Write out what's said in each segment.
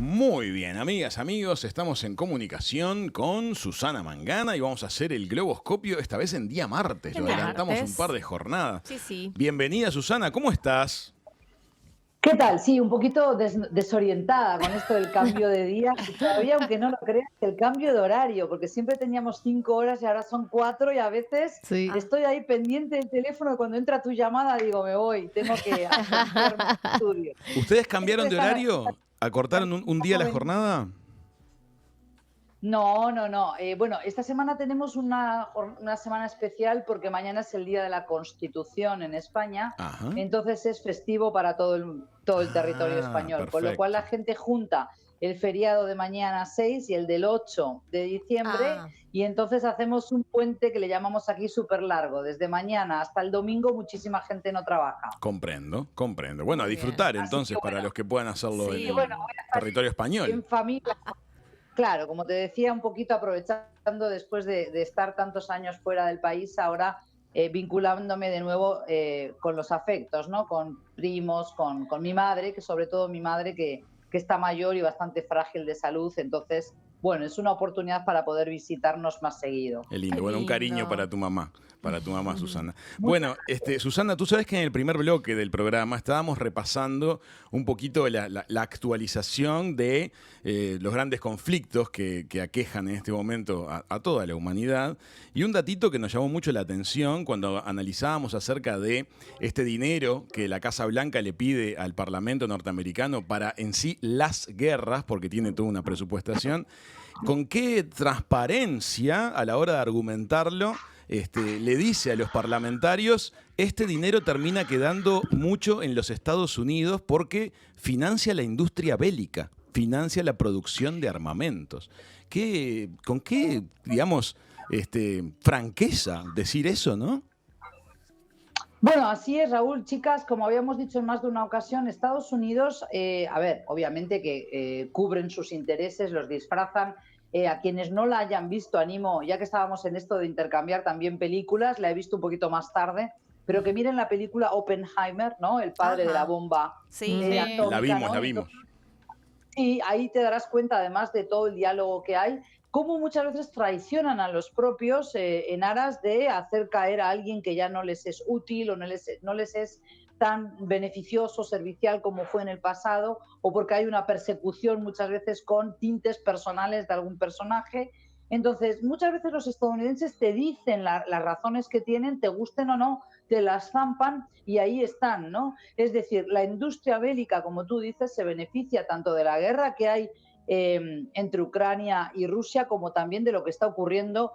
Muy bien, amigas, amigos, estamos en comunicación con Susana Mangana y vamos a hacer el globoscopio, esta vez en día martes. El Lo día adelantamos un martes. par de jornadas. Sí, sí. Bienvenida, Susana, ¿cómo estás? ¿Qué tal? Sí, un poquito desorientada con esto del cambio de día y todavía, aunque no lo creas, el cambio de horario, porque siempre teníamos 5 horas y ahora son 4 y a veces Sí. estoy ahí pendiente del teléfono y cuando entra tu llamada digo, me voy, tengo que ausentarme del estudio. ¿Ustedes Siempre cambiaron de están horario? ¿Acortaron un día la jornada? No, no, no. Bueno, esta semana tenemos una semana especial porque mañana es el Día de la Constitución en España, Ajá. entonces es festivo para todo el territorio español, con lo cual Perfecto. la gente junta el feriado de mañana 6 y el del 8 de diciembre Ah, y entonces hacemos un puente que le llamamos aquí súper largo. Desde mañana hasta el domingo muchísima gente no trabaja. Comprendo, comprendo. Bueno, a muy bien. disfrutar Así entonces que para bueno, los que puedan hacerlo Sí. en territorio español. en familia. Claro, como te decía, un poquito aprovechando después de estar tantos años fuera del país, ahora vinculándome de nuevo con los afectos, ¿no? Con primos, con mi madre, que sobre todo mi madre que está mayor y bastante frágil de salud. Entonces, bueno, es una oportunidad para poder visitarnos más seguido. Es Qué lindo, bueno, un cariño lindo. para tu mamá, Susana. Muchas Bueno, Susana, tú sabes que en el primer bloque del programa estábamos repasando un poquito la actualización de los grandes conflictos que aquejan en este momento a toda la humanidad. Y un datito que nos llamó mucho la atención cuando analizábamos acerca de este dinero que la Casa Blanca le pide al Parlamento norteamericano para en sí las guerras, porque tiene toda una presupuestación. ¿Con qué transparencia a la hora de argumentarlo le dice a los parlamentarios, este dinero termina quedando mucho en los Estados Unidos porque financia la industria bélica, financia la producción de armamentos? ¿Con qué, digamos, franqueza decir eso, no? Bueno, así es, Raúl. Chicas, como habíamos dicho en más de una ocasión, Estados Unidos, a ver, obviamente que cubren sus intereses, los disfrazan. A quienes no la hayan visto, animo, ya que estábamos en esto de intercambiar también películas, la he visto un poquito más tarde, pero que miren la película Oppenheimer, ¿no? El padre de la Ajá. bomba Sí, sí. La atómica, vimos, ¿no? la Y vimos. entonces, y ahí te darás cuenta, además de todo el diálogo que hay, cómo muchas veces traicionan a los propios en aras de hacer caer a alguien que ya no les es útil o no les es tan beneficioso, servicial como fue en el pasado, o porque hay una persecución muchas veces con tintes personales de algún personaje. Entonces, muchas veces los estadounidenses te dicen las razones que tienen, te gusten o no, te las zampan y ahí están, ¿no? Es decir, la industria bélica, como tú dices, se beneficia tanto de la guerra que hay entre Ucrania y Rusia, como también de lo que está ocurriendo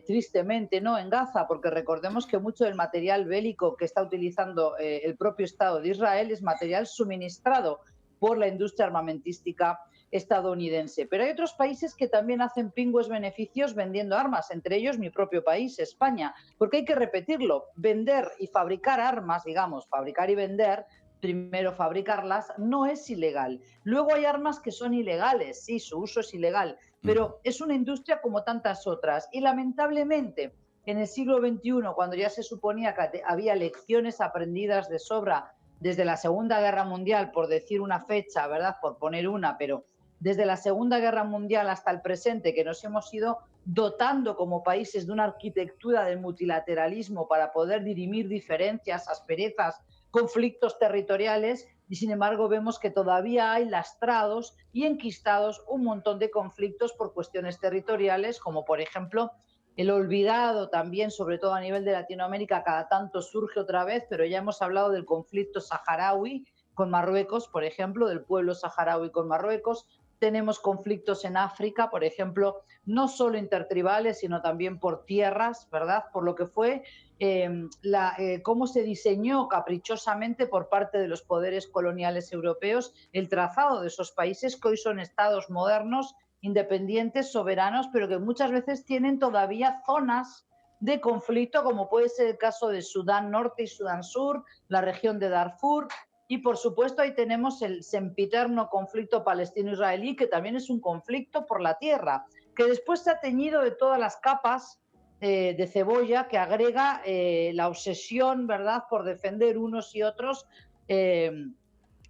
tristemente, ¿no? En Gaza, porque recordemos que mucho del material bélico que está utilizando el propio Estado de Israel es material suministrado por la industria armamentística estadounidense. Pero hay otros países que también hacen pingües beneficios vendiendo armas, entre ellos mi propio país, España, porque hay que repetirlo, vender y fabricar armas, digamos, fabricar y vender, primero fabricarlas, no es ilegal. Luego hay armas que son ilegales, sí, su uso es ilegal, pero es una industria como tantas otras. Y lamentablemente, en el siglo XXI, cuando ya se suponía que había lecciones aprendidas de sobra desde la Segunda Guerra Mundial, por decir una fecha, ¿verdad? Por poner una, pero desde la Segunda Guerra Mundial hasta el presente, que nos hemos ido dotando como países de una arquitectura del multilateralismo para poder dirimir diferencias, asperezas, conflictos territoriales, y sin embargo vemos que todavía hay lastrados y enquistados un montón de conflictos por cuestiones territoriales, como por ejemplo el olvidado también, sobre todo a nivel de Latinoamérica, cada tanto surge otra vez, pero ya hemos hablado del conflicto saharaui con Marruecos, por ejemplo, del pueblo saharaui con Marruecos. Tenemos conflictos en África, por ejemplo, no solo intertribales, sino también por tierras, ¿verdad? Por lo que fue cómo se diseñó caprichosamente por parte de los poderes coloniales europeos el trazado de esos países que hoy son estados modernos, independientes, soberanos, pero que muchas veces tienen todavía zonas de conflicto, como puede ser el caso de Sudán Norte y Sudán Sur, la región de Darfur, y por supuesto ahí tenemos el sempiterno conflicto palestino-israelí, que también es un conflicto por la tierra, que después se ha teñido de todas las capas de cebolla que agrega la obsesión, ¿verdad?, por defender unos y otros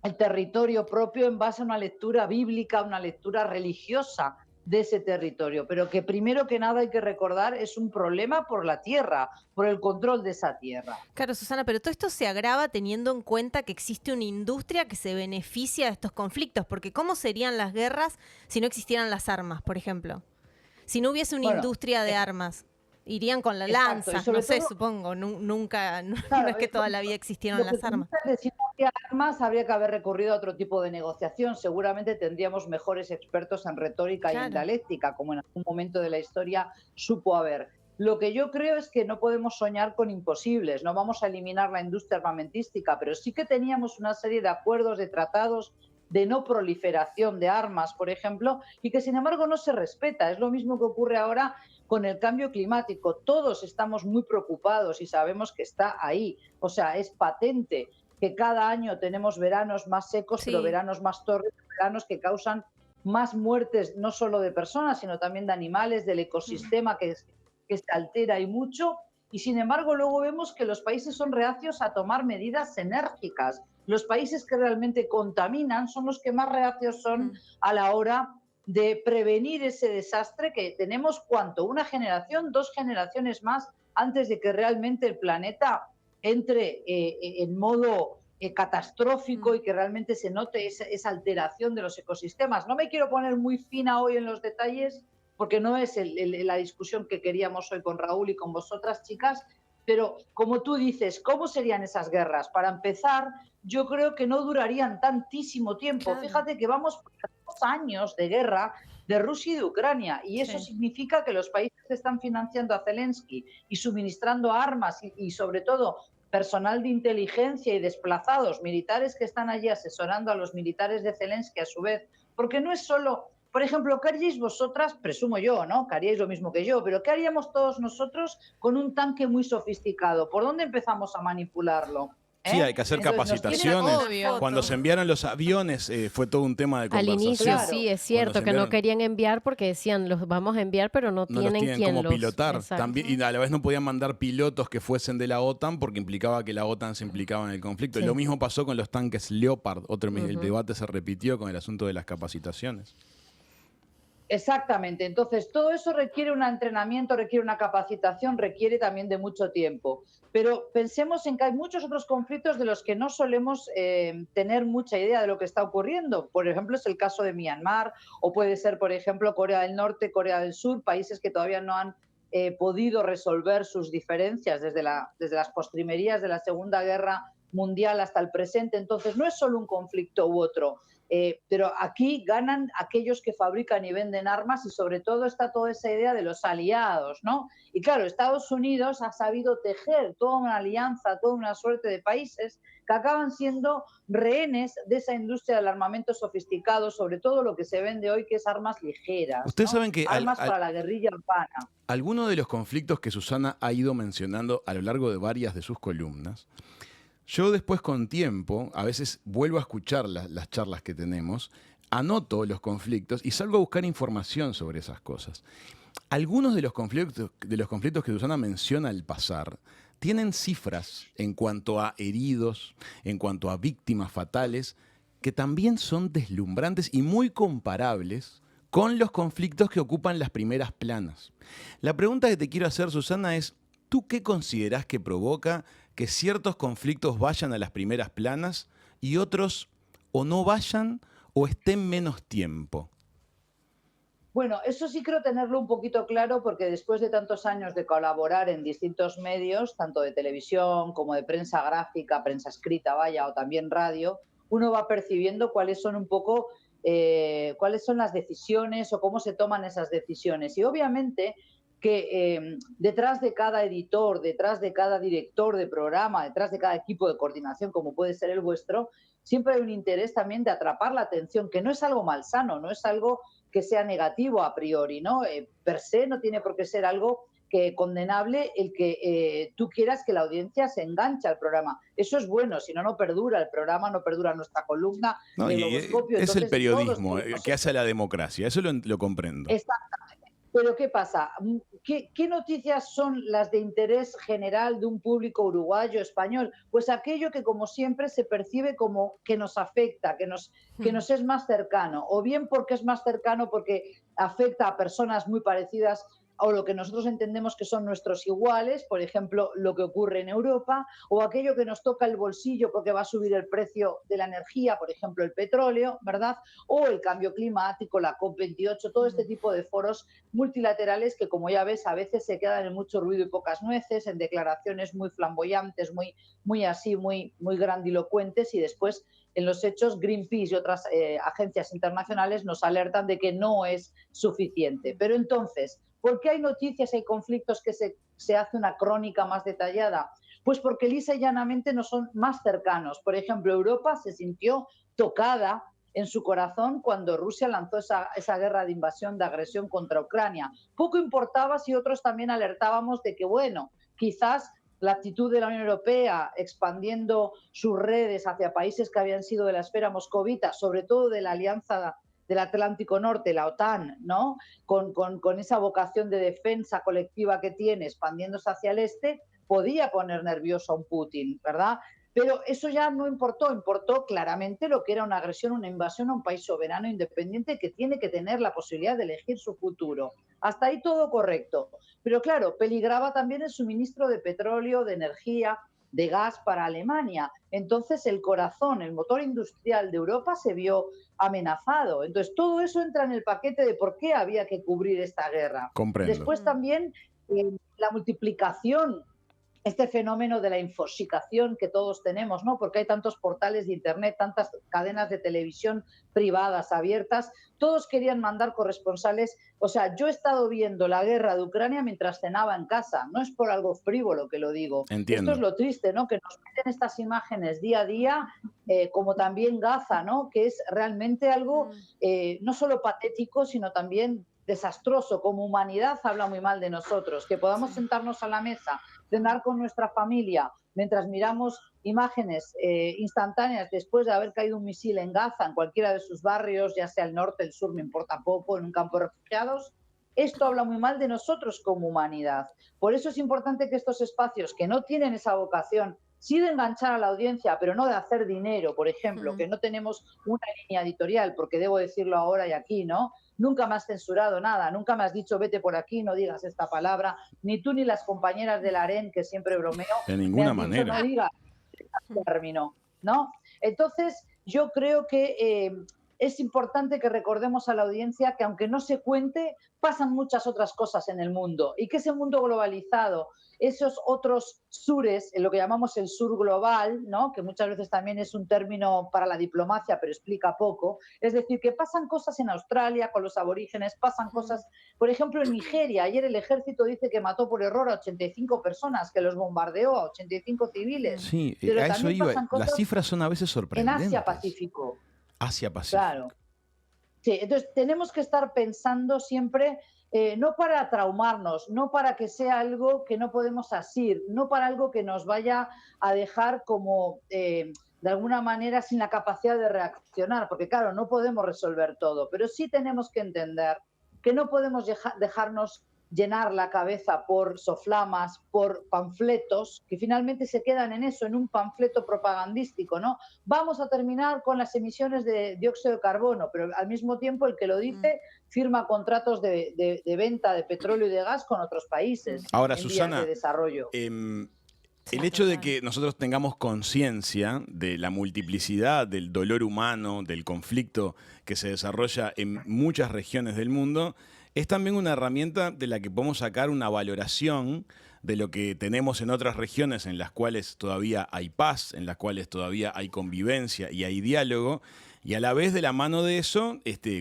el territorio propio en base a una lectura bíblica, una lectura religiosa de ese territorio, pero que primero que nada hay que recordar es un problema por la tierra, por el control de esa tierra. Claro, Susana, pero todo esto se agrava teniendo en cuenta que existe una industria que se beneficia de estos conflictos, porque ¿cómo serían las guerras si no existieran las armas, por ejemplo? Si no hubiese una industria de armas, irían con la lanza, no sé, supongo, nunca, claro, no es que toda la vida existieron las armas. Si no había armas, habría que haber recurrido a otro tipo de negociación. Seguramente tendríamos mejores expertos en retórica y en dialéctica, como en algún momento de la historia supo haber. Lo que yo creo es que no podemos soñar con imposibles, no vamos a eliminar la industria armamentística, pero sí que teníamos una serie de acuerdos, de tratados de no proliferación de armas, por ejemplo, y que sin embargo no se respeta. Es lo mismo que ocurre ahora con el cambio climático. Todos estamos muy preocupados y sabemos que está ahí. O sea, es patente que cada año tenemos veranos más secos, pero veranos más torres, veranos que causan más muertes, no solo de personas, sino también de animales, del ecosistema que se altera y mucho. Y sin embargo, luego vemos que los países son reacios a tomar medidas enérgicas. Los países que realmente contaminan son los que más reacios son a la hora de prevenir ese desastre que tenemos, ¿cuánto? Una generación, 2 generaciones más antes de que realmente el planeta entre en modo catastrófico y que realmente se note esa alteración de los ecosistemas. No me quiero poner muy fina hoy en los detalles porque no es la discusión que queríamos hoy con Raúl y con vosotras, chicas, pero como tú dices, ¿cómo serían esas guerras? Para empezar, yo creo que no durarían tantísimo tiempo. Claro. Fíjate que vamos por 2 años de guerra de Rusia y de Ucrania, y eso significa que los países que están financiando a Zelensky y suministrando armas y sobre todo personal de inteligencia y desplazados, militares que están allí asesorando a los militares de Zelensky a su vez, porque no es solo... Por ejemplo, ¿qué haríais vosotras? Presumo yo, ¿no? Que haríais lo mismo que yo, pero ¿qué haríamos todos nosotros con un tanque muy sofisticado? ¿Por dónde empezamos a manipularlo? Sí, hay que hacer capacitaciones. Cuando se enviaron los aviones fue todo un tema de conversación. Al inicio sí, es cierto que no querían enviar porque decían los vamos a enviar, pero no tienen quien cómo los pilotar. También, y a la vez no podían mandar pilotos que fuesen de la OTAN porque implicaba que la OTAN se implicaba en el conflicto. Lo mismo pasó con los tanques Leopard. El debate se repitió con el asunto de las capacitaciones. Exactamente. Entonces, todo eso requiere un entrenamiento, requiere una capacitación, requiere también de mucho tiempo. Pero pensemos en que hay muchos otros conflictos de los que no solemos tener mucha idea de lo que está ocurriendo. Por ejemplo, es el caso de Myanmar, o puede ser, por ejemplo, Corea del Norte, Corea del Sur, países que todavía no han podido resolver sus diferencias desde las postrimerías de la Segunda Guerra Mundial hasta el presente. Entonces, no es solo un conflicto u otro. Pero aquí ganan aquellos que fabrican y venden armas y sobre todo está toda esa idea de los aliados, ¿no? Y claro, Estados Unidos ha sabido tejer toda una alianza, toda una suerte de países que acaban siendo rehenes de esa industria del armamento sofisticado, sobre todo lo que se vende hoy, que es armas ligeras. Ustedes saben que armas para la guerrilla urbana. Algunos de los conflictos que Susana ha ido mencionando a lo largo de varias de sus columnas, yo después con tiempo, a veces vuelvo a escuchar las charlas que tenemos, anoto los conflictos y salgo a buscar información sobre esas cosas. Algunos de los conflictos que Susana menciona al pasar tienen cifras en cuanto a heridos, en cuanto a víctimas fatales, que también son deslumbrantes y muy comparables con los conflictos que ocupan las primeras planas. La pregunta que te quiero hacer, Susana, es ¿tú qué considerás que provoca que ciertos conflictos vayan a las primeras planas y otros o no vayan o estén menos tiempo? Bueno, eso sí creo tenerlo un poquito claro porque después de tantos años de colaborar en distintos medios, tanto de televisión como de prensa gráfica, prensa escrita, vaya, o también radio, uno va percibiendo cuáles son un poco, cuáles son las decisiones o cómo se toman esas decisiones. Y obviamente que detrás de cada editor, detrás de cada director de programa, detrás de cada equipo de coordinación, como puede ser el vuestro, siempre hay un interés también de atrapar la atención, que no es algo malsano, no es algo que sea negativo a priori, ¿no? Per se no tiene por qué ser algo condenable el que tú quieras que la audiencia se enganche al programa. Eso es bueno, si no, no perdura el programa, no perdura nuestra columna. No, y es el periodismo que hace a la democracia, eso lo comprendo. Exactamente. Pero ¿qué pasa? ¿Qué noticias son las de interés general de un público uruguayo, español? Pues aquello que, como siempre, se percibe como que nos afecta, que nos es más cercano, o bien porque es más cercano porque afecta a personas muy parecidas o lo que nosotros entendemos que son nuestros iguales, por ejemplo, lo que ocurre en Europa, o aquello que nos toca el bolsillo porque va a subir el precio de la energía, por ejemplo, el petróleo, ¿verdad? O el cambio climático, la COP28, todo este tipo de foros multilaterales que, como ya ves, a veces se quedan en mucho ruido y pocas nueces, en declaraciones muy flamboyantes, muy así, muy grandilocuentes, y después en los hechos Greenpeace y otras agencias internacionales nos alertan de que no es suficiente. Pero entonces, ¿por qué hay noticias, hay conflictos que se hace una crónica más detallada? Pues porque lisa y llanamente no son más cercanos. Por ejemplo, Europa se sintió tocada en su corazón cuando Rusia lanzó esa guerra de invasión, de agresión contra Ucrania. Poco importaba si otros también alertábamos de que, bueno, quizás la actitud de la Unión Europea expandiendo sus redes hacia países que habían sido de la esfera moscovita, sobre todo de la Alianza del Atlántico Norte, la OTAN, ¿no? Con esa vocación de defensa colectiva que tiene, expandiéndose hacia el este, podía poner nervioso a un Putin, ¿verdad? Pero eso ya no importó, importó claramente lo que era una agresión, una invasión a un país soberano independiente que tiene que tener la posibilidad de elegir su futuro. Hasta ahí todo correcto. Pero claro, peligraba también el suministro de petróleo, de energía, de gas para Alemania. Entonces el corazón, el motor industrial de Europa se vio amenazado. Entonces todo eso entra en el paquete de por qué había que cubrir esta guerra. Comprendo. Después también la multiplicación, este fenómeno de la infosicación que todos tenemos, ¿no? Porque hay tantos portales de internet, tantas cadenas de televisión privadas abiertas, todos querían mandar corresponsales. O sea, yo he estado viendo la guerra de Ucrania mientras cenaba en casa, no es por algo frívolo que lo digo. Entiendo. Esto es lo triste, ¿no? Que nos meten estas imágenes día a día, como también Gaza, ¿no? Que es realmente algo no solo patético, sino también desastroso. Como humanidad habla muy mal de nosotros. Que podamos sentarnos a la mesa, cenar con nuestra familia, mientras miramos imágenes instantáneas después de haber caído un misil en Gaza, en cualquiera de sus barrios, ya sea el norte, el sur, me importa poco, en un campo de refugiados, esto habla muy mal de nosotros como humanidad. Por eso es importante que estos espacios que no tienen esa vocación, sí de enganchar a la audiencia, pero no de hacer dinero, por ejemplo, que no tenemos una línea editorial, porque debo decirlo ahora y aquí, ¿no? Nunca me has censurado nada, nunca me has dicho vete por aquí, no digas esta palabra, ni tú ni las compañeras del AREN, que siempre bromeo, de ninguna manera. Dicho, no digas este término, ¿no? Entonces, yo creo que es importante que recordemos a la audiencia que aunque no se cuente, pasan muchas otras cosas en el mundo y que ese mundo globalizado, esos otros sures, en lo que llamamos el sur global, ¿no? Que muchas veces también es un término para la diplomacia, pero explica poco, es decir, que pasan cosas en Australia con los aborígenes, pasan cosas, por ejemplo, en Nigeria. Ayer el ejército dice que mató por error a 85 personas, que los bombardeó a 85 civiles. Sí, pero a eso iba. Las cifras son a veces en sorprendentes. Asia-Pacífico. Asia-Pacífico. Claro. Sí, entonces tenemos que estar pensando siempre, no para traumarnos, no para que sea algo que no podemos asir, no para algo que nos vaya a dejar como, de alguna manera, sin la capacidad de reaccionar, porque claro, no podemos resolver todo, pero sí tenemos que entender que no podemos dejarnos llenar la cabeza por soflamas, por panfletos, que finalmente se quedan en eso, en un panfleto propagandístico, ¿no? Vamos a terminar con las emisiones de dióxido de carbono, pero al mismo tiempo el que lo dice firma contratos de venta de petróleo y de gas con otros países. Ahora, en Susana, vías de desarrollo. El hecho de que nosotros tengamos conciencia de la multiplicidad del dolor humano, del conflicto que se desarrolla en muchas regiones del mundo, es también una herramienta de la que podemos sacar una valoración de lo que tenemos en otras regiones en las cuales todavía hay paz, en las cuales todavía hay convivencia y hay diálogo, y a la vez de la mano de eso,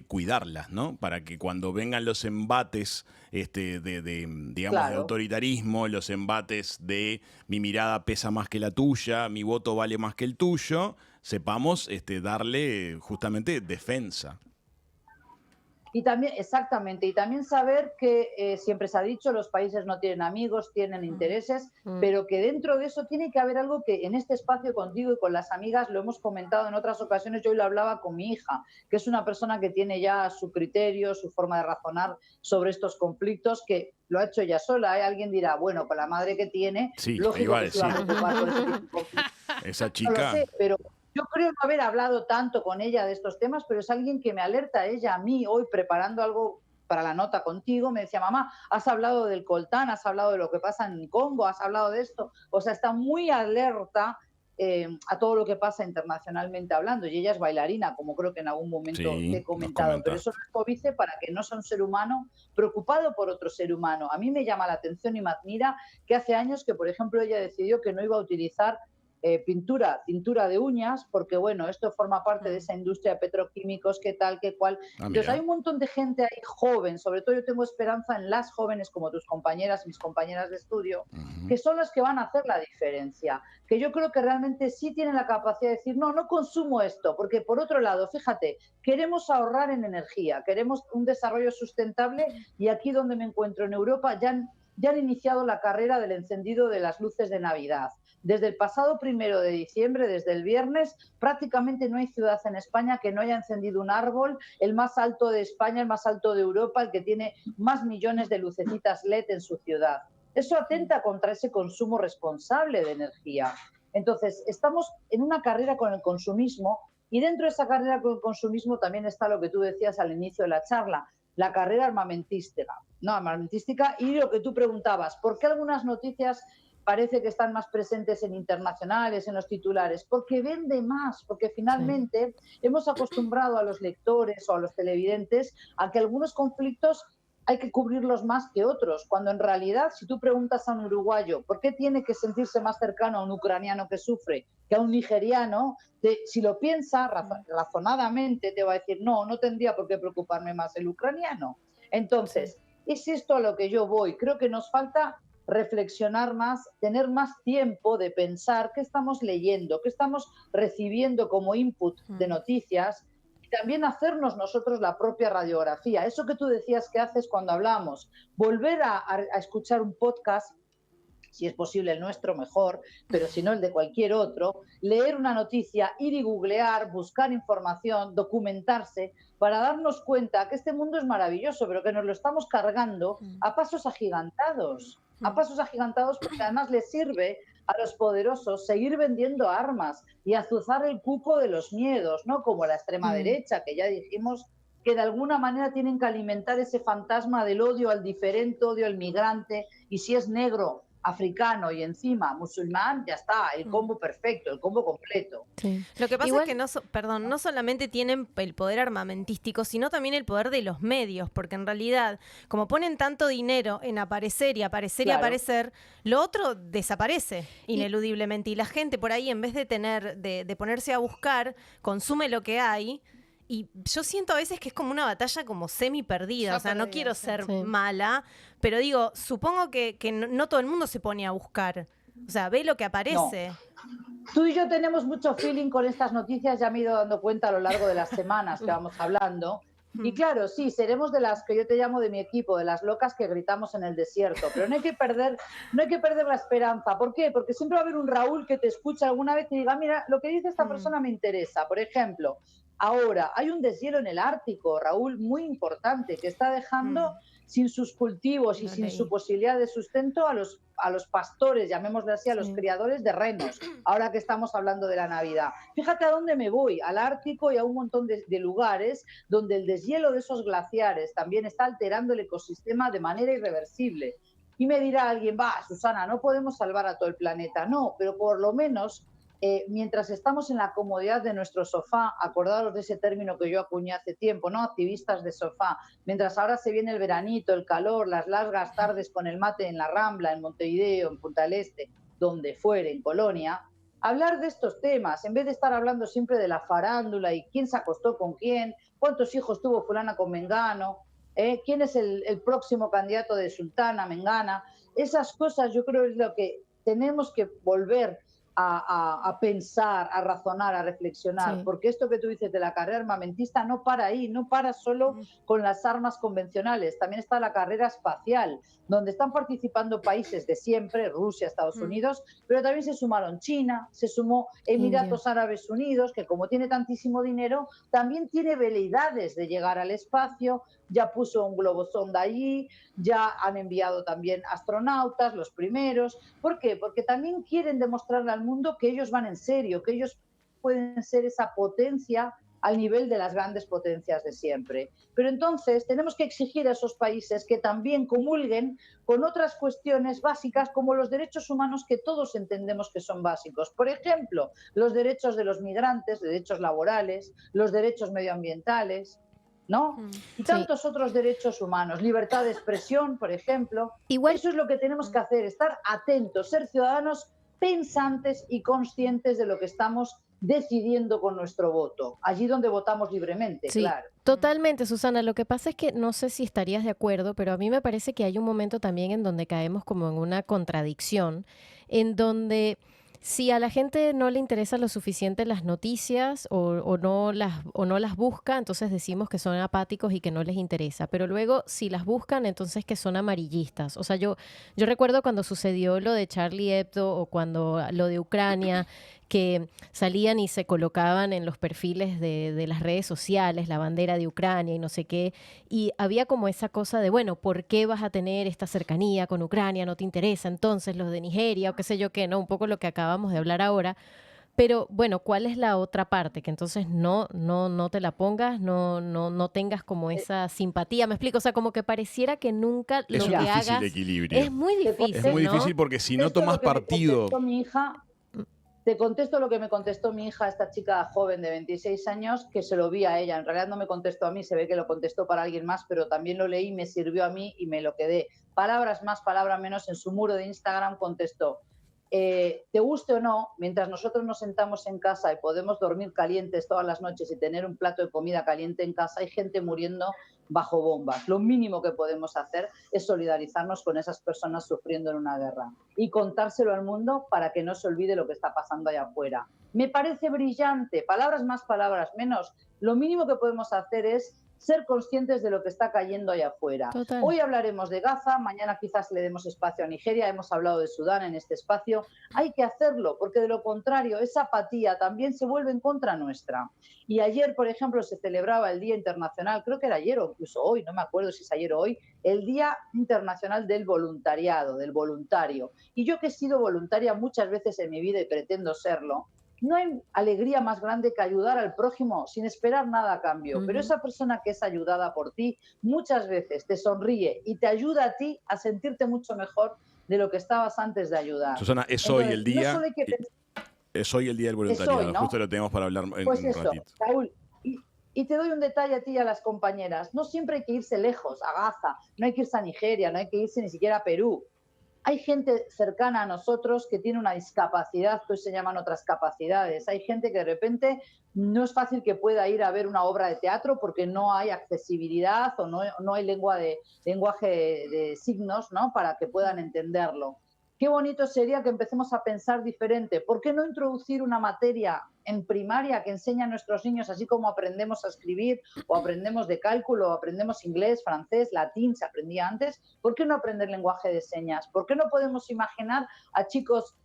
cuidarlas, ¿no? Para que cuando vengan los embates digamos, Claro. de autoritarismo, los embates de mi mirada pesa más que la tuya, mi voto vale más que el tuyo, sepamos darle justamente defensa. Y también, exactamente, y también saber que siempre se ha dicho, los países no tienen amigos, tienen intereses, pero que dentro de eso tiene que haber algo que en este espacio contigo y con las amigas lo hemos comentado en otras ocasiones, yo hoy lo hablaba con mi hija, que es una persona que tiene ya su criterio, su forma de razonar sobre estos conflictos, que lo ha hecho ella sola, ¿eh? Alguien dirá, bueno, con la madre que tiene, Sí, lógico que se va a preocupar por ese tipo de conflictos. Esa No lo chica. sé, pero yo creo no haber hablado tanto con ella de estos temas, pero es alguien que me alerta, ella a mí hoy preparando algo para la nota contigo, me decía, mamá, has hablado del coltán, has hablado de lo que pasa en Congo, has hablado de esto, o sea, está muy alerta a todo lo que pasa internacionalmente hablando, y ella es bailarina, como creo que en algún momento te he Sí, nos comentado, pero eso comentaste. no es cobice para que no sea un ser humano preocupado por otro ser humano. A mí me llama la atención y me admira que hace años que, por ejemplo, ella decidió que no iba a utilizar tintura de uñas, porque bueno, esto forma parte de esa industria de petroquímicos, qué tal, qué cual. Ah, Entonces hay mira. un montón de gente ahí joven, sobre todo yo tengo esperanza en las jóvenes como tus compañeras, mis compañeras de estudio, Ujú. que son las que van a hacer la diferencia, que yo creo que realmente sí tienen la capacidad de decir, no, no consumo esto, porque por otro lado, fíjate, queremos ahorrar en energía, queremos un desarrollo sustentable y aquí donde me encuentro en Europa ya han iniciado la carrera del encendido de las luces de Navidad. Desde el pasado 1 de diciembre, desde el viernes, prácticamente no hay ciudad en España que no haya encendido un árbol, el más alto de España, el más alto de Europa, el que tiene más millones de lucecitas LED en su ciudad. Eso atenta contra ese consumo responsable de energía. Entonces, estamos en una carrera con el consumismo y dentro de esa carrera con el consumismo también está lo que tú decías al inicio de la charla, la carrera armamentística. No, armamentística y lo que tú preguntabas, ¿por qué algunas noticias parece que están más presentes en internacionales, en los titulares? Porque vende más, porque Sí. finalmente hemos acostumbrado a los lectores o a los televidentes a que algunos conflictos hay que cubrirlos más que otros, cuando en realidad, si tú preguntas a un uruguayo por qué tiene que sentirse más cercano a un ucraniano que sufre que a un nigeriano, si lo piensa razonadamente, te va a decir, no, no tendría por qué preocuparme más el ucraniano. Sí. Entonces, es esto a lo que yo voy. Creo que nos falta reflexionar más, tener más tiempo de pensar qué estamos leyendo, qué estamos recibiendo como input de noticias y también hacernos nosotros la propia radiografía. Eso que tú decías que haces cuando hablamos, volver a escuchar un podcast, si es posible el nuestro mejor, pero si no el de cualquier otro, leer una noticia, ir y googlear, buscar información, documentarse, para darnos cuenta que este mundo es maravilloso, pero que nos lo estamos cargando a pasos agigantados porque además les sirve a los poderosos seguir vendiendo armas y azuzar el cuco de los miedos, ¿no? Como la extrema derecha, que ya dijimos que de alguna manera tienen que alimentar ese fantasma del odio al diferente, odio al migrante, y si es negro, africano y encima musulmán, ya está, el combo perfecto, el combo completo. Sí. Lo que pasa es que Igual, perdón, no solamente tienen el poder armamentístico, sino también el poder de los medios, porque en realidad, como ponen tanto dinero en aparecer y aparecer y Claro. aparecer, lo otro desaparece Y ineludiblemente. Y la gente por ahí, en vez de ponerse a buscar, consume lo que hay. Y yo siento a veces que es como una batalla como semi perdida. Ya O sea, no perdida, quiero sí. ser Sí. mala, pero digo, supongo que no todo el mundo se pone a buscar. O sea, ve lo que no, aparece. tú y yo tenemos mucho feeling con estas noticias, ya me he ido dando cuenta a lo largo de las semanas que vamos hablando. Y claro, sí, seremos de las que yo te llamo de mi equipo, de las locas que gritamos en el desierto, pero no hay que perder la esperanza. ¿Por qué? Porque siempre va a haber un Raúl que te escucha alguna vez y diga, mira, lo que dice esta persona me interesa. Por ejemplo, ahora hay un deshielo en el Ártico, Raúl, muy importante, que está dejando sin sus cultivos y Lo sin su leí. posibilidad de sustento a los pastores, llamémosle así, a los Sí. criadores de renos, ahora que estamos hablando de la Navidad. Fíjate a dónde me voy, al Ártico y a un montón de lugares donde el deshielo de esos glaciares también está alterando el ecosistema de manera irreversible. Y me dirá alguien, va, Susana, no podemos salvar a todo el planeta. No, pero por lo menos mientras estamos en la comodidad de nuestro sofá, acordaros de ese término que yo acuñé hace tiempo, ¿no? Activistas de sofá, mientras ahora se viene el veranito, el calor, las largas tardes con el mate en la Rambla, en Montevideo, en Punta del Este, donde fuere, en Colonia, hablar de estos temas, en vez de estar hablando siempre de la farándula y quién se acostó con quién, cuántos hijos tuvo fulana con Mengano, quién es el próximo candidato de Sultana, Mengana, esas cosas yo creo es lo que tenemos que volver a pensar, a razonar, a reflexionar, Sí. porque esto que tú dices de la carrera armamentista no para ahí, no para solo con las armas convencionales, también está la carrera espacial, donde están participando países de siempre, Rusia, Estados Unidos, pero también se sumaron China, se sumó India. Emiratos Árabes Unidos, que como tiene tantísimo dinero, también tiene veleidades de llegar al espacio, ya puso un globosonda allí, ya han enviado también astronautas, los primeros. ¿Por qué? Porque también quieren demostrarle al mundo que ellos van en serio, que ellos pueden ser esa potencia al nivel de las grandes potencias de siempre. Pero entonces tenemos que exigir a esos países que también comulguen con otras cuestiones básicas como los derechos humanos que todos entendemos que son básicos. Por ejemplo, los derechos de los migrantes, derechos laborales, los derechos medioambientales, ¿no? Y Sí. tantos otros derechos humanos, libertad de expresión, por ejemplo. Igual, Eso es lo que tenemos que hacer, estar atentos, ser ciudadanos pensantes y conscientes de lo que estamos decidiendo con nuestro voto, allí donde votamos libremente, sí, claro. totalmente, Susana. Lo que pasa es que no sé si estarías de acuerdo, pero a mí me parece que hay un momento también en donde caemos como en una contradicción, en donde si a la gente no le interesa lo suficiente las noticias o no las busca, entonces decimos que son apáticos y que no les interesa. Pero luego, si las buscan, entonces que son amarillistas. O sea, yo recuerdo cuando sucedió lo de Charlie Hebdo o cuando lo de Ucrania, que salían y se colocaban en los perfiles de las redes sociales la bandera de Ucrania y no sé qué, y había como esa cosa de, bueno, ¿por qué vas a tener esta cercanía con Ucrania? ¿No te interesa entonces los de Nigeria o qué sé yo qué? ¿No? Un poco lo que acabamos de hablar ahora. Pero bueno, ¿cuál es la otra parte? Que entonces no te la pongas, no tengas como Eh, esa simpatía. ¿Me explico? O sea, como que pareciera que nunca Es lo un que Mira, difícil hagas es equilibrio. muy te Es muy difícil, difícil ¿no? porque si no contesto tomas lo que me partido, contestó mi hija. Te contesto lo que me contestó mi hija, esta chica joven de 26 años, que se lo vi a ella. En realidad no me contestó a mí, se ve que lo contestó para alguien más, pero también lo leí, me sirvió a mí y me lo quedé. Palabras más, palabras menos, en su muro de Instagram contestó, te guste o no, mientras nosotros nos sentamos en casa y podemos dormir calientes todas las noches y tener un plato de comida caliente en casa, hay gente muriendo bajo bombas. Lo mínimo que podemos hacer es solidarizarnos con esas personas sufriendo en una guerra y contárselo al mundo para que no se olvide lo que está pasando allá afuera. Me parece brillante, palabras más, palabras menos. Lo mínimo que podemos hacer es ser conscientes de lo que está cayendo allá afuera. Total. Hoy hablaremos de Gaza, mañana quizás le demos espacio a Nigeria, hemos hablado de Sudán en este espacio. Hay que hacerlo, porque de lo contrario, esa apatía también se vuelve en contra nuestra. Y ayer, por ejemplo, se celebraba el Día Internacional, creo que era ayer o incluso hoy, no me acuerdo si es ayer o hoy, el Día Internacional del Voluntariado, del voluntario. Y yo que he sido voluntaria muchas veces en mi vida y pretendo serlo, no hay alegría más grande que ayudar al prójimo sin esperar nada a cambio. Pero Ujú. esa persona que es ayudada por ti muchas veces te sonríe y te ayuda a ti a sentirte mucho mejor de lo que estabas antes de ayudar. Susana, es hoy el Entonces, no día, solo hay que pensar, es hoy el día del es hoy, voluntariado. Justo ¿no? lo tenemos para hablar en Pues un eso, ratito. Raúl. Y te doy un detalle a ti y a las compañeras. No siempre hay que irse lejos, a Gaza, no hay que irse a Nigeria, no hay que irse ni siquiera a Perú. Hay gente cercana a nosotros que tiene una discapacidad, que hoy se llaman otras capacidades. Hay gente que de repente no es fácil que pueda ir a ver una obra de teatro porque no hay accesibilidad o no hay lenguaje de signos, ¿no? Para que puedan entenderlo. Qué bonito sería que empecemos a pensar diferente. ¿Por qué no introducir una materia en primaria que enseña a nuestros niños, así como aprendemos a escribir o aprendemos de cálculo o aprendemos inglés, francés, latín, se aprendía antes? ¿Por qué no aprender lenguaje de señas? ¿Por qué no podemos imaginar a chicos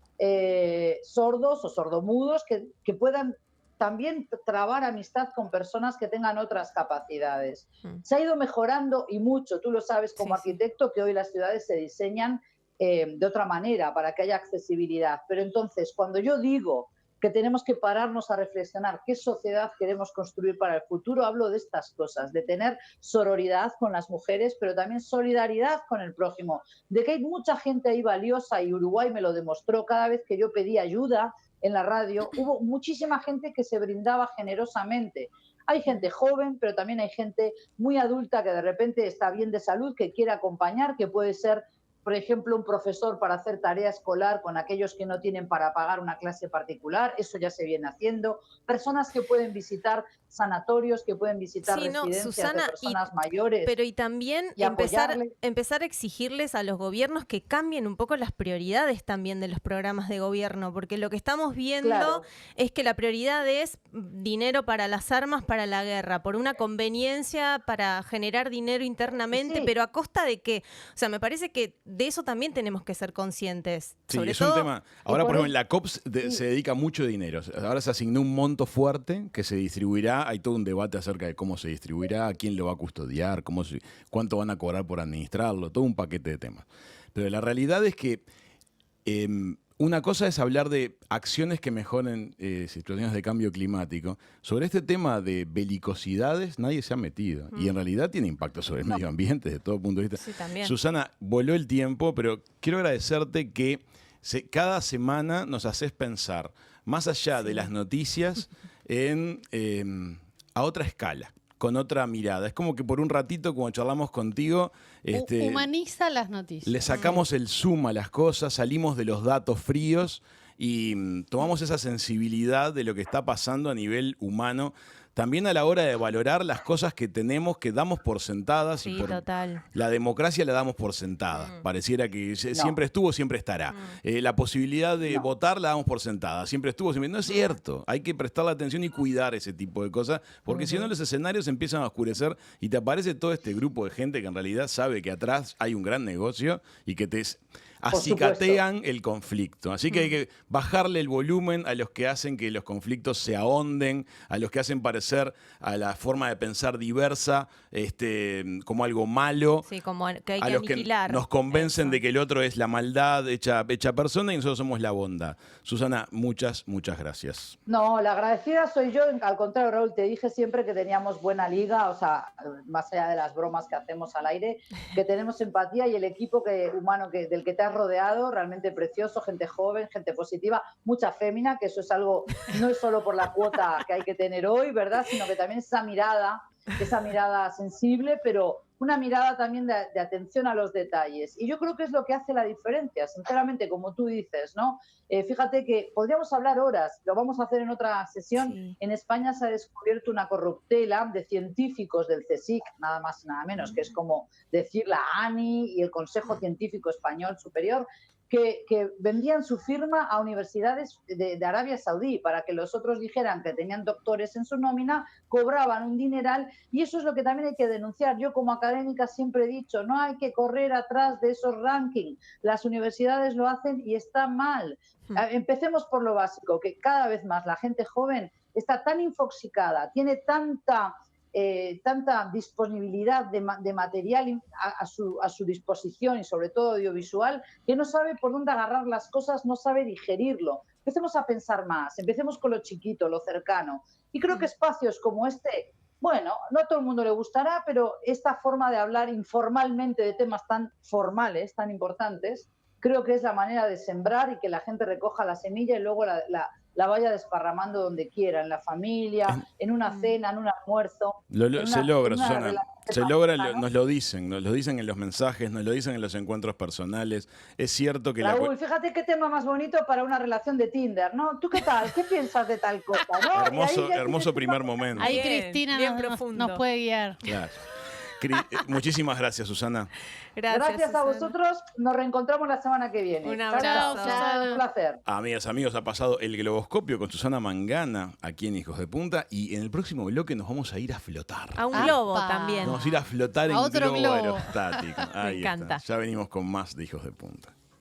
sordos o sordomudos que puedan también trabar amistad con personas que tengan otras capacidades? Se ha ido mejorando y mucho, tú lo sabes como Sí, sí. arquitecto, que hoy las ciudades se diseñan de otra manera para que haya accesibilidad. Pero entonces, cuando yo digo que tenemos que pararnos a reflexionar qué sociedad queremos construir para el futuro, hablo de estas cosas, de tener sororidad con las mujeres, pero también solidaridad con el prójimo, de que hay mucha gente ahí valiosa y Uruguay me lo demostró cada vez que yo pedí ayuda en la radio, hubo muchísima gente que se brindaba generosamente. Hay gente joven, pero también hay gente muy adulta que de repente está bien de salud, que quiere acompañar, que puede ser, por ejemplo, un profesor para hacer tarea escolar con aquellos que no tienen para pagar una clase particular, eso ya se viene haciendo. Personas que pueden visitar sanatorios, que pueden visitar Sí, no, residencias Susana, de personas mayores. pero y también y empezar apoyarle. a exigirles a los gobiernos que cambien un poco las prioridades también de los programas de gobierno, porque lo que estamos viendo Claro. es que la prioridad es dinero para las armas, para la guerra, por una conveniencia para generar dinero internamente, Sí. pero ¿a costa de qué? O sea, me parece que de eso también tenemos que ser conscientes. Sí, Sobre es todo, un tema. Ahora, por por ejemplo, ahí- en la COP se dedica mucho dinero. Ahora se asignó un monto fuerte que se distribuirá. Hay todo un debate acerca de cómo se distribuirá, a quién lo va a custodiar, cuánto van a cobrar por administrarlo, todo un paquete de temas. Pero la realidad es que una cosa es hablar de acciones que mejoren situaciones de cambio climático. Sobre este tema de belicosidades nadie se ha metido. Y en realidad tiene impacto sobre el medio ambiente desde todo punto de vista. Sí, también. Susana, voló el tiempo, pero quiero agradecerte que cada semana nos haces pensar, más allá de las noticias, a otra escala, con otra mirada. Es como que por un ratito, como charlamos contigo, Humaniza las noticias. le sacamos el zoom a las cosas, salimos de los datos fríos y tomamos esa sensibilidad de lo que está pasando a nivel humano, también a la hora de valorar las cosas que tenemos, que damos por sentadas. Sí, y por total. La democracia la damos por sentada. Pareciera que siempre estuvo, siempre estará. La posibilidad de votar la damos por sentada. Siempre estuvo, siempre. No es cierto. Hay que prestarle atención y cuidar ese tipo de cosas, porque si no los escenarios empiezan a oscurecer y te aparece todo este grupo de gente que en realidad sabe que atrás hay un gran negocio y que te acicatean el conflicto. Así que hay que bajarle el volumen a los que hacen que los conflictos se ahonden, a los que hacen parecer a la forma de pensar diversa como algo malo. Sí, como que hay A que los que aniquilar. nos convencen Eso. de que el otro es la maldad hecha persona y nosotros somos la bondad. Susana, muchas gracias. No, la agradecida soy yo. Al contrario, Raúl, te dije siempre que teníamos buena liga, o sea, más allá de las bromas que hacemos al aire, que tenemos empatía y el equipo humano del que te has rodeado, realmente precioso, gente joven, gente positiva, mucha fémina, que eso es algo, no es solo por la cuota que hay que tener hoy, ¿verdad? Sino que también esa mirada sensible, pero una mirada también de atención a los detalles. Y yo creo que es lo que hace la diferencia, sinceramente, como tú dices, ¿no? Fíjate que podríamos hablar horas, lo vamos a hacer en otra sesión. Sí. En España se ha descubierto una corruptela de científicos del CSIC, nada más y nada menos, que es como decir la ANI y el Consejo Científico Español Superior, que vendían su firma a universidades de Arabia Saudí para que los otros dijeran que tenían doctores en su nómina, cobraban un dineral, y eso es lo que también hay que denunciar. Yo como académica siempre he dicho, no hay que correr atrás de esos rankings, las universidades lo hacen y está mal. Empecemos por lo básico, que cada vez más la gente joven está tan infoxicada, tiene tanta disponibilidad de material a su disposición y sobre todo audiovisual, que no sabe por dónde agarrar las cosas, no sabe digerirlo. Empecemos a pensar más, empecemos con lo chiquito, lo cercano. Y creo que espacios como este, bueno, no a todo el mundo le gustará, pero esta forma de hablar informalmente de temas tan formales, tan importantes, creo que es la manera de sembrar y que la gente recoja la semilla y luego la vaya desparramando donde quiera, en la familia, en una cena, en un almuerzo. Se logra, Susana. relación Se de logra, pareja, ¿no? nos lo dicen en los mensajes, nos lo dicen en los encuentros personales. Es cierto que Raúl, fíjate qué tema más bonito para una relación de Tinder, ¿no? ¿Tú qué tal? ¿Qué piensas de tal cosa? ¿No? hermoso primer momento. Ahí Bien, Cristina bien nos profundo. puede guiar. Claro. Muchísimas gracias, Susana. Gracias a vosotros. Nos reencontramos la semana que viene. Un Chao, abrazo. chao. Un placer. Amigos, ha pasado el globoscopio con Susana Mangana aquí en Hijos de Punta y en el próximo bloque nos vamos a ir a flotar. A un ¡Apa! globo también. Vamos a ir a flotar en A otro globo globo. aerostático. Ahí encanta. está. Ya venimos con más de Hijos de Punta.